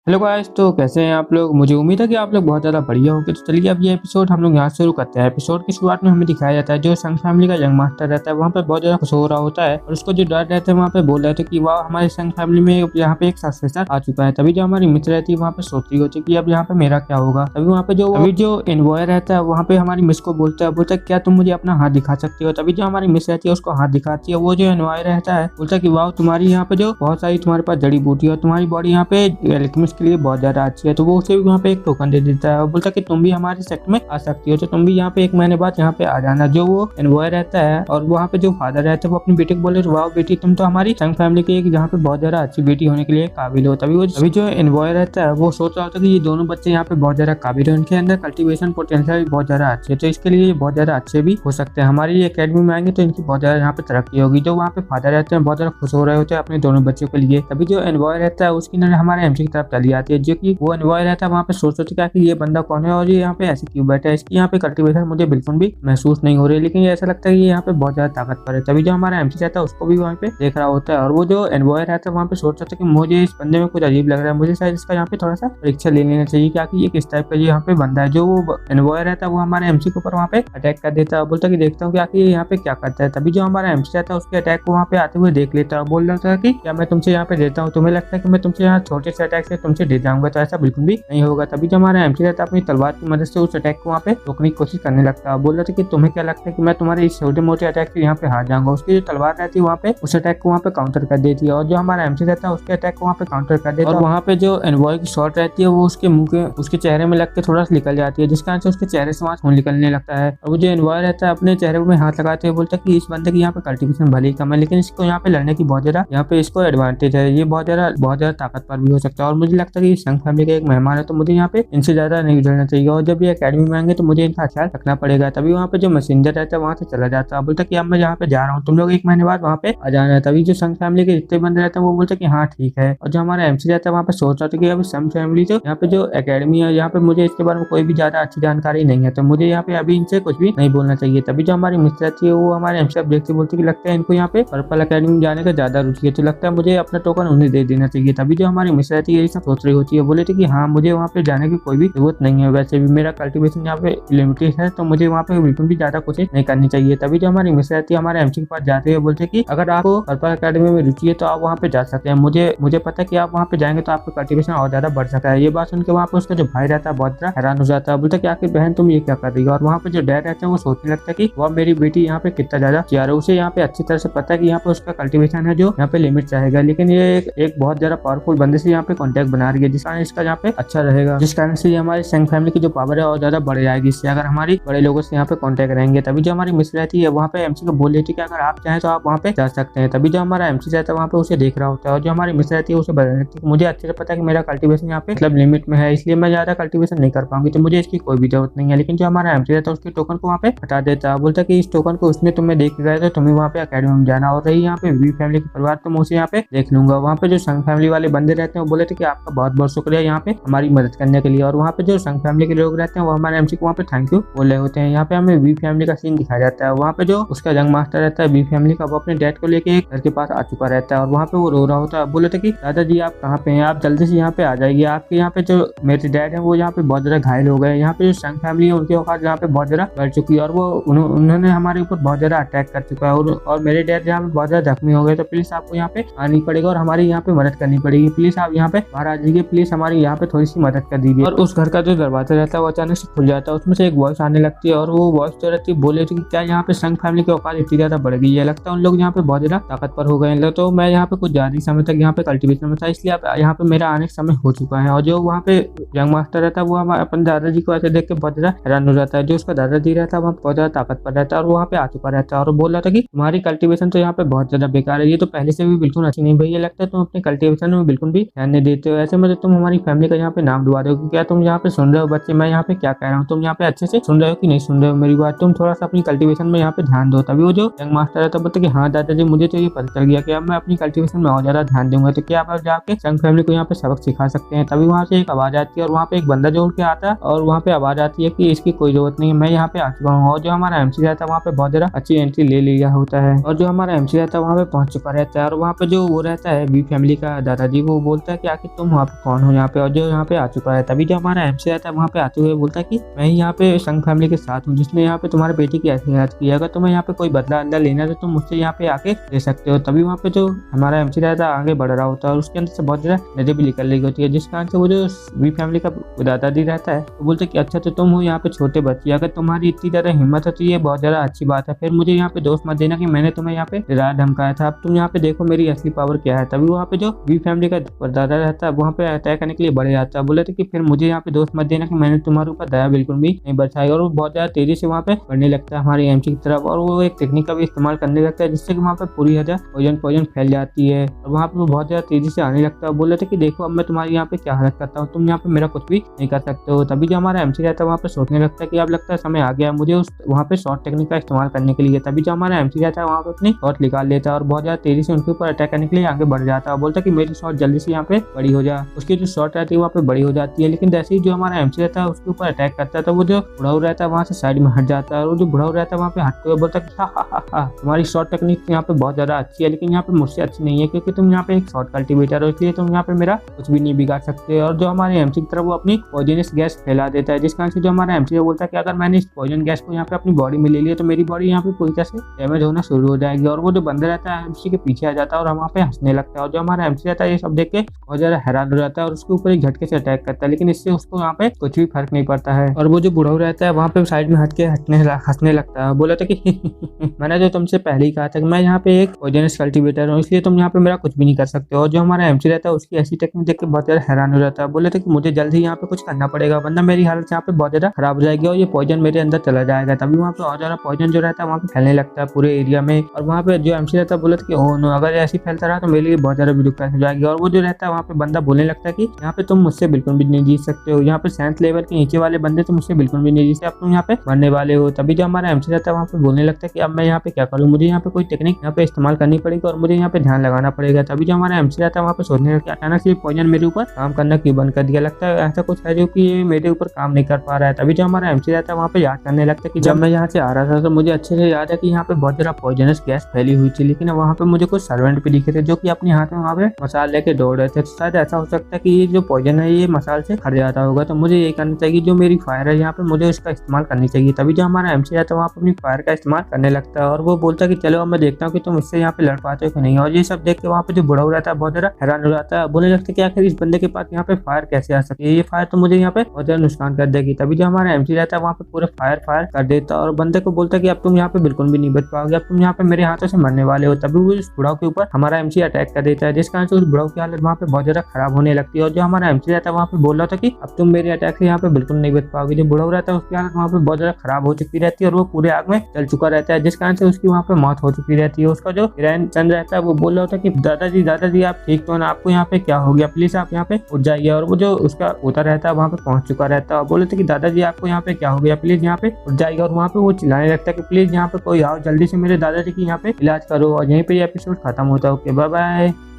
Hello guys, तो कैसे हैं आप लोग। मुझे उम्मीद है कि आप लोग बहुत ज़्यादा बढ़िया होंगे। तो चलिए अब ये एपिसोड हम लोग यहाँ शुरू करते हैं। एपिसोड की शुरुआत में हमें दिखाया जाता है जो संग फैमिली का यंग मास्टर रहता है वहाँ पे बहुत ज़्यादा खुश हो रहा होता है और उसको जो डर रहते हैं वहाँ पे बोल रहे थे कि वाह हमारे संग फैमिली में यहाँ पे एक सक्सेसर आ चुका है। तभी जो हमारी मिस रहती है वहाँ पे सोच रही होती है कि अब यहाँ पे मेरा क्या होगा। तभी वहाँ पे जो एनवॉय रहता है वहाँ पे हमारी मिस को बोलता है क्या तुम मुझे अपना हाथ दिखा सकती हो। तभी जो हमारी मिस रहती है उसको हाथ दिखाती है। वो जो एनवॉय रहता है बोलता है कि वाह तुम्हारी यहाँ पे जो बहुत सारी तुम्हारे पास जड़ी बूटी है और तुम्हारी बॉडी यहाँ पे एल्केमिस्ट के लिए बहुत ज्यादा अच्छी है। तो वो उसे भी वहाँ पे एक टोकन दे देता है और बोलता है कि तुम भी हमारे सेक्ट में आ सकती हो, तो तुम भी यहाँ पे 1 महीने बाद यहाँ पे आ जाना। जो वो एनवॉय रहता है और वहाँ पे जो फादर रहता है वो अपनी बेटी को बोले वाह बेटी तुम तो हमारी संग फैमिली की एक यहाँ पे बहुत ज्यादा अच्छी बेटी होने के लिए काबिल हो। तभी जो एनवॉय रहता है वो सोच रहा होता है कि ये दोनों बच्चे यहाँ पे बहुत ज्यादा काबिल है, उनके अंदर कल्टीवेशन पोटेंशियल बहुत ज्यादा अच्छे है, तो इसके लिए बहुत ज्यादा अच्छे भी हो सकते हैं। हमारी एकेडमी में आएंगे तो इनकी बहुत ज्यादा यहाँ पे तरक्की होगी। जो वहाँ पे फादर रहते हैं बहुत ज्यादा खुश हो रहे होते हैं अपने दोनों बच्चों के लिए। तभी जो एनवॉय रहता है उसकी नजर हमारे एमसी की तरफ चली आती है। जो कि वो एनवॉय रहता है वहाँ पे सोच क्या कि ये बंदा कौन है और ये यहाँ पे ऐसे क्यों बैठा है, इसकी यहाँ पे कल्टीवेशन मुझे बिल्कुल भी महसूस नहीं हो रही, लेकिन ये ऐसा लगता है कि ये यहाँ पे बहुत ज्यादा ताकतवर है। तभी जो हमारा एमसी रहता है उसको भी वहाँ पे देख रहा होता है और वो जो एनवॉय रहता है वहाँ पे सोच रहा था कि मुझे इस बंदे में कुछ अजीब लग रहा है, मुझे शायद इसका यहाँ पे थोड़ा सा परीक्षा ले लेना चाहिए क्या कि ये किस टाइप का ये यहाँ पे बंदा है। जो वो एनवॉय रहता है वो हमारे एमसी के ऊपर वहाँ पे अटैक कर देता है, बोलता है कि देखता हूँ क्या कि ये यहाँ पे क्या करता है। तभी जो हमारा एमसी रहता है उसके अटैक को वहाँ पे आते हुए देख लेता है, बोल रहा था कि क्या मैं तुमसे यहाँ पे देता हूँ, तुम्हें लगता है कि मैं तुमसे यहाँ छोटे से अटैक से तुमसे दे जाऊंगा, तो ऐसा बिल्कुल भी नहीं होगा। तभी जो हमारा एमसी रहता है अपनी तलवार की मदद से उस अटैक को वहाँ पे रोकने की कोशिश करने लगता है। बोल रहा था कि तुम्हें क्या लगता है कि मैं तुम्हारे इस छोटे मोटे अटैक से यहाँ पे हार जाऊंगा। उसकी जो तलवार रहती है वहाँ पे उस अटैक को वहाँ पे काउंटर कर देती है और जो हमारा एमसी रहता है उसके अटैक को वहाँ पे काउंटर कर देता है। और वहाँ पे जो एनवॉय की शॉट रहती है वो उसके मुंह के उसके चेहरे में लग के थोड़ा सा निकल जाती है, जिस कारण से उसके चेहरे से वहाँ खून निकलने लगता है। और वो जो एनवॉय रहता है अपने चेहरे में हाथ लगाते हुए बोलता है कि इस बंदे की यहाँ पे कल्टीवेशन भले ही कम है, लेकिन इसको यहाँ पे लड़ने की बहुत ज्यादा यहाँ पे इसको एडवांटेज है, ये बहुत ज्यादा ताकतवर भी हो सकता है। और मुझे लगता है कि संघ फैमिली का एक मेहमान है तो मुझे यहाँ पे इनसे ज्यादा नहीं गुजरना चाहिए और जब ये एकेडमी में आएंगे तो मुझे इनका ख्याल रखना पड़ेगा। तभी वहाँ पे जो मैसेंजर रहता है वहाँ से चला जाता है, बोलता है कि अब मैं यहाँ पे जा रहा हूँ, तुम लोग 1 महीने बाद वहाँ पे आ जाना है। तभी जो संघ फैमिली के जितने बंदे रहते हैं वो बोलते हैं कि हाँ ठीक है। और जो हमारा एमसी रहता है वहाँ पे सोच रहा था कि अब संघ फैमिली तो यहाँ पे जो एकेडमी है यहाँ पे मुझे इसके बारे में कोई भी ज्यादा अच्छी जानकारी नहीं है, तो मुझे यहाँ पे अभी इनसे कुछ भी नहीं बोलना चाहिए। तभी जो हमारी मिस रहती है वो हमारे एमसी देख के बोलती है कि लगता है इनको यहाँ पे पर्पल अकेडमी में जाने का ज्यादा रुचि है, तो लगता है मुझे अपना टोकन उन्हें दे देना चाहिए। तभी जो हमारी मिस रहती है यही सब सोच रही होती है, बोले थे कि हाँ मुझे वहाँ पे जाने की कोई भी जरूरत नहीं है, वैसे भी मेरा कल्टीवेशन यहाँ पे लिमिटेड है तो मुझे वहाँ पे बिल्कुल भी ज्यादा कोशिश नहीं करनी चाहिए। तभी जो हमारी मिस रहती है हमारे एमसी के पास जाते हुए बोलते कि अगर आपको पर्पल अकेडमी में रुचि है तो आप वहाँ पे जा सकते हैं, मुझे पता है कि आप वहाँ पे जाएंगे तो आपका कल्टीवेशन और ज्यादा बढ़ सकता है। ये बात सुनकर वहाँ पे उसका जो भाई रहता है बहुत ज्यादा हैरान हो जाता है, बोलता है कि आखिर बहन तुम ये क्या कर रही हो। और वहाँ पे जो डैड रहता है वो सोचने लगता है कि वह मेरी बेटी यहाँ पे कितना ज्यादा चाह रहा है, उसे यहाँ पे अच्छी तरह से पता है कि यहाँ पे उसका कल्टीवेशन है जो यहाँ पे लिमिट चाहेगा, लेकिन ये एक बहुत ज्यादा पावरफुल बंदे से यहाँ पे कॉन्टेक्ट बना रही है जिस कारण इसका यहाँ पे अच्छा रहेगा, जिस कारण से हमारी संघ फैमिली की जो पावर है और ज्यादा बढ़ जाएगी इससे अगर हमारी बड़े लोगों से यहाँ पे कॉन्टेक्ट रहेंगे। तभी जो हमारी मिस रहती है वहाँ पे एमसी को बोल देती है कि अगर आप चाहें तो आप वहाँ पे जा सकते हैं। तभी जो हमारा एमसी रहता है वहाँ पे उसे देख रहा होता है और जो हमारी मिस रहती है उसे बता देती है मुझे अच्छे से पता है कि मेरा कल्टीवेशन यहाँ पे मतलब लिमिट में है, इसलिए मैं ज्यादा कल्टीवेशन नहीं कर पाऊंगी, तो मुझे इसकी कोई भी जरूरत नहीं है। लेकिन जो हमारा एमसी रहता है उसके टोकन को वहाँ पे हटा देता है, बोलता है कि इस टोकन को उसने तुम्हें देख गया तो तुम्हें वहाँ पे अकेडमी में जाना और रही यहाँ पे वी फैमिली के परिवार तो मैं उसे यहाँ पे देख लूंगा। वहाँ पे जो संघ फैमिली वाले बंदे रहते हैं वो बोले थे कि आपका बहुत बहुत शुक्रिया यहाँ पे हमारी मदद करने के लिए। और वहाँ पे जो संघ फैमिली के लोग रहते हैं वो हमारे एमसी को वहाँ पे थैंक यू बोल रहे होते हैं। यहाँ पे हमें वी फैमिली का सीन दिखाया जाता है, वहाँ पे जो उसका यंग मास्टर रहता है वी फैमिली का वो अपने डैड को लेके घर के पास आ चुका रहता है और वहाँ पे वो रो रहा होता है। बोले थे कि दादाजी आप कहाँ पे हैं, आप जल्दी से यहाँ पे आ जाइए, आपके यहाँ पे जो मेरे डैड है वो यहाँ पे बहुत ज्यादा घायल हो गए, यहाँ पे जो संघ फैमिली है उनके औकात यहाँ पे बहुत ज्यादा बढ़ चुकी है और वो उन्होंने हमारे ऊपर बहुत ज्यादा अटैक कर चुका है और मेरे डैड यहाँ पे बहुत ज्यादा जख्मी हो गए, तो प्लीज आपको यहाँ पे आनी पड़ेगा और हमारी यहाँ पे मदद करनी पड़ेगी, प्लीज आप यहाँ पे बाहर आ जाइए, प्लीज हमारी यहाँ पे थोड़ी सी मदद कर दीजिए। और उस घर का जो दरवाजा रहता है वो अचानक से खुल जाता है, उसमें से एक वॉइस आने लगती है और वो वॉइस जो रहती है बोले थी कि क्या यहाँ पे संघ फैमिली की औकात इतनी ज्यादा बढ़ गई है, लगता है उन लोग यहाँ पे बहुत ज्यादा ताकतवर हो गए, तो मैं यहाँ पे कुछ ज्यादा समय तक यहाँ पे कल्टीवेशन में था, इसलिए यहाँ पे मेरा आने का समय हो चुका है। और जो वहाँ पे यंग मास्टर रहता है वो हमारे अपने दादाजी को ऐसे देख के बहुत ज्यादा हैरान हो जाता है, जो उसका दादाजी रहता है वहाँ बहुत ज्यादा ताकतवर रहता है और वहाँ पे आ चुका रहता है और बोल रहा था कि तुम्हारी कल्टीवेशन तो यहाँ पे बहुत ज्यादा बेकार है, ये तो पहले से भी बिल्कुल अच्छी नहीं भैया, लगता है तुम अपने कल्टीवेशन में बिल्कुल भी ध्यान नहीं देते हो, ऐसे में तुम हमारी फैमिली का यहाँ पे नाम डुबा रहे हो। क्या तुम यहाँ पे सुन रहे हो बच्चे, मैं यहाँ पे क्या कह रहा हूँ, तुम यहाँ पे अच्छे से सुन रहे हो कि नहीं सुन रहे हो मेरी बात, तुम थोड़ा सा अपनी कल्टीवेशन में यहाँ पे ध्यान दो। तभी वो जो यंग मास्टर है तो बोलते कि हाँ दादाजी मुझे तो ये पता चल गया कि अब मैं अपनी कल्टीवेशन में और ज्यादा ध्यान दूंगा, तो क्या आप जाके संघ फैमिली को यहाँ पे सबक सिखा सकते हैं। तभी वहाँ से एक आवाज आती है और वहाँ पे एक बंदा जो उठ के आता है और वहाँ पे आवाज आती है कि इसकी कोई जरूरत नहीं है, मैं यहाँ पे आ चुका हूँ। और जो हमारा एमसी रहता है वहाँ पे बहुत ज्यादा अच्छी एंट्री ले लिया होता है और जो हमारा एमसी रहता है वहाँ पे पहुंच चुका रहता है और वहाँ पे जो वो रहता है बी फैमिली का दादाजी वो बोलता है कि आखिर तुम आप कौन हो यहाँ पे, और जो यहाँ पे आ चुका है। तभी जो हमारा एमसी रहता है वहाँ पे आते हुए बोलता है कि मैं यहाँ पे संग फैमिली के साथ हूँ, जिसने यहाँ पे तुम्हारे बेटे की एहतियात की है। अगर तुम्हें यहाँ पे कोई बदला अंदर लेना है तो तुम मुझसे यहाँ पे आके ले सकते हो। तभी वहाँ पे जो हमारा एमसी रहता है आगे बढ़ रहा होता है और उसके अंदर से बहुत ज्यादा नजर भी निकल रही होती है, जिस कारण से वो जो वी फैमिली का दादाजी रहता है वो बोलते कि अच्छा तो तुम हो यहाँ पे छोटे बच्चे, अगर तुम्हारी इतनी ज्यादा हिम्मत है तो ये बहुत ज्यादा अच्छी बात है, फिर मुझे यहाँ पे दोस्त मत देना कि मैंने तुम्हें यहाँ पे डरा धमकाया था। अब तुम यहाँ पे देखो मेरी असली पावर क्या है। तभी वहाँ पे जो वी फैमिली का दादा रहता है वहाँ पे अटैक करने के लिए बढ़ जाता है। बोले थे कि फिर मुझे यहाँ पे दोस्त मत देना कि मैंने तुम्हारे ऊपर दया बिल्कुल भी नहीं बरसाई, और वो बहुत ज्यादा तेजी से वहाँ पे बढ़ने लगता है हमारे एमसी की तरफ, और वो एक टेक्निक का भी इस्तेमाल करने लगता है जिससे कि वहाँ पे पूरी हद पॉइजन फैल जाती है और वहाँ पे वो बहुत ज्यादा तेजी से आने लगता है। बोले थे कि देखो अब मैं तुम्हारी यहाँ पे क्या हालत करता हूँ, तुम यहाँ पे मेरा कुछ भी नहीं कर सकते हो। तभी जो हमारा एमसी रहता है वहाँ पे सोचने लगता है कि अब लगता है समय आ गया मुझे उस वहाँ पे शॉर्ट टेक्निक का इस्तेमाल करने के लिए। तभी जो हमारा एमसी रहता है वहाँ पे अपनी शॉट निकाल लेता है और बहुत ज्यादा तेजी से उनके ऊपर अटैक करने के लिए आगे बढ़ जाता है। बोलता है कि मेरी शॉट जल्दी से यहाँ पे बड़ी हो जाए। उसकी जो शॉट रहती है वहाँ पे बड़ी हो जाती है, लेकिन जैसे ही जो हमारा एमसी रहता है उसके ऊपर अटैक करता है तो वो जो बुढ़ाऊ रहता है वहाँ से साइड में हट जाता है, और जो बुढ़ाऊ रहता है वहाँ पे हटते हुए बोलता है कि हा तुम्हारी शॉट टेक्निक यहाँ पे बहुत ज्यादा अच्छी है, लेकिन यहाँ पे मुझसे अच्छी नहीं है क्योंकि तुम यहाँ पे एक शॉर्ट कल्टीवेटर हो, इसलिए तुम यहाँ पे मेरा कुछ भी नहीं बिगाड़ सकते। और जो हमारे एमसी की तरफ वो अपनी पॉइजनस गैस फैला देता है, जिस कारण से जो हमारा एमसी बोलता है कि अगर मैंने इस पॉइजन गैस को यहाँ पे अपनी बॉडी में ले लिया तो मेरी बॉडी यहाँ पे पूरी तरह से डैमेज होना शुरू हो जाएगी। और वो जो बंदा रहता है एमसी के पीछे आ जाता है और वहाँ पे हंसने लगता है, और जो हमारा एमसी रहता है ये सब देख के बहुत ज्यादा हैरान हो जाता है और उसके ऊपर एक झटके से अटैक करता है, लेकिन इससे उसको यहाँ पे कुछ भी फर्क नहीं पड़ता है। और वो जो बुढ़ाऊ रहता है वहाँ पे साइड में हट के हंसने लगता है। बोला था कि मैंने जो तुमसे पहले ही कहा था कि मैं यहाँ पे एक पॉइजनस कल्टीवेटर हूँ, इसलिए तुम यहाँ पे मेरा कुछ भी नहीं कर सकते। और जो हमारा एमसी रहता है उसकी ऐसी टेक्निक देख के बहुत ज्यादा हैरान हो जाता है। बोले थे कि मुझे जल्द ही यहाँ पे कुछ करना पड़ेगा वरना मेरी हालत यहाँ पे बहुत ज्यादा खराब हो जाएगी और ये पॉइजन मेरे अंदर चला जाएगा। तभी वहाँ पे और ज्यादा पॉइजन जो रहता है वहाँ पे फैलने लगता है पूरे एरिया में, और वहाँ पे जो एमसी रहता है बोले थे कि ओह नो, अगर ऐसे फैलता रहा तो मेरे लिए बहुत ज्यादा विलुप्त हो जाएगी। और वो जो रहता है वहाँ पे बंदा बोलने लगता है कि यहाँ पे तुम मुझसे बिल्कुल भी नहीं जीत सकते हो, यहाँ पे 7th लेवल के नीचे वाले बंदे तो मुझसे बिल्कुल भी नहीं जीते, अब तुम यहाँ पे मरने वाले हो। तभी जो हमारा एमसी रहता है वहाँ पे बोलने लगता है कि अब मैं यहाँ पे क्या करूँ, मुझे यहाँ पे कोई टेक्निक यहाँ पे इस्तेमाल करनी पड़ेगी और मुझे यहाँ पे ध्यान लगाना पड़ेगा। तभी जो हमारा एमसी रहता है वहाँ पे सोचने लगता है अचानक से पॉइजन मेरे ऊपर काम करना क्यों बंद कर दिया, लगता है ऐसा कुछ है जो कि ये मेरे ऊपर काम नहीं कर पा रहा है। तभी जो हमारा एमसी रहता है वहाँ पे याद करने लगता है कि जब मैं यहाँ से आ रहा था तो मुझे अच्छे से याद है कि यहाँ पे बहुत ज्यादा पॉइजनस गैस फैली हुई थी, लेकिन वहाँ पे मुझे कुछ सर्वेंट भी दिखे थे जो कि अपने हाथ में वहाँ पे मसाल लेके दौड़ रहे थे। शायद ऐसा हो सकता है कि ये जो पॉइजन है ये मसाल से हट जाता होगा, तो मुझे ये करना चाहिए जो मेरी फायर है यहाँ पे मुझे उसका इस्तेमाल करनी चाहिए। तभी जो हमारा एमसी रहता है वहाँ पे अपनी फायर का इस्तेमाल करने लगता है और वो बोलता है कि चलो अब मैं देखता हूँ कि तुम इससे यहाँ पे लड़ पाते हो कि नहीं। और ये सब देख के वहाँ पे जो बुढ़ाऊ रहता है बहुत ज्यादा हैरान हो जाता है, बोलने लगता है कि आखिर इस बंदे के पास यहाँ पे फायर कैसे आ सकती है, ये फायर तो मुझे यहाँ पे बहुत ज्यादा नुकसान कर देगी। तभी जो हमारा एमसी रहता है वहाँ पे पूरा फायर कर देता है और बंदे को बोलता है कि अब तुम यहाँ पे बिल्कुल भी नहीं बच पाओगे, अब तुम यहाँ पे मेरे हाथों से मरने वाले हो। तभी वो उस बुढ़ाऊ के ऊपर हमारा एमसी अटैक कर देता है, जिस कारण से उस बुढ़ाऊ की हालत वहाँ पे बहुत ज्यादा खराब होने लगती है। और जो हमारा एमसी रहता है वहाँ पे बोल रहा था कि अब तुम मेरे अटैक से यहाँ पे बिल्कुल नहीं बच पाओगे। जो बुढ़ाऊ रहता है उसकी हालत वहाँ पे बहुत ज्यादा खराब हो चुकी रहती है और वो पूरे आग में जल चुका रहता है, जिस कारण से उसकी वहाँ पे मौत हो चुकी रहती है। उसका जो चंद रहता है वो बोल रहा होता है कि दादाजी आप ठीक तो ना, आपको यहाँ पे क्या हो गया, प्लीज आप यहाँ पे उठ जाइए। और वो जो उसका पोता रहता है वहाँ पे पहुंच चुका रहता है और बोले थे कि दादाजी आपको यहाँ पे क्या हो गया, प्लीज यहाँ पे उठ जाइए। और वहाँ पे वो चिल्लाने लगता है कि प्लीज यहाँ पे कोई आओ, जल्दी से मेरे दादाजी की यहाँ पे इलाज करो। और यहीं पे ये एपिसोड खत्म होता है। Okay bye bye.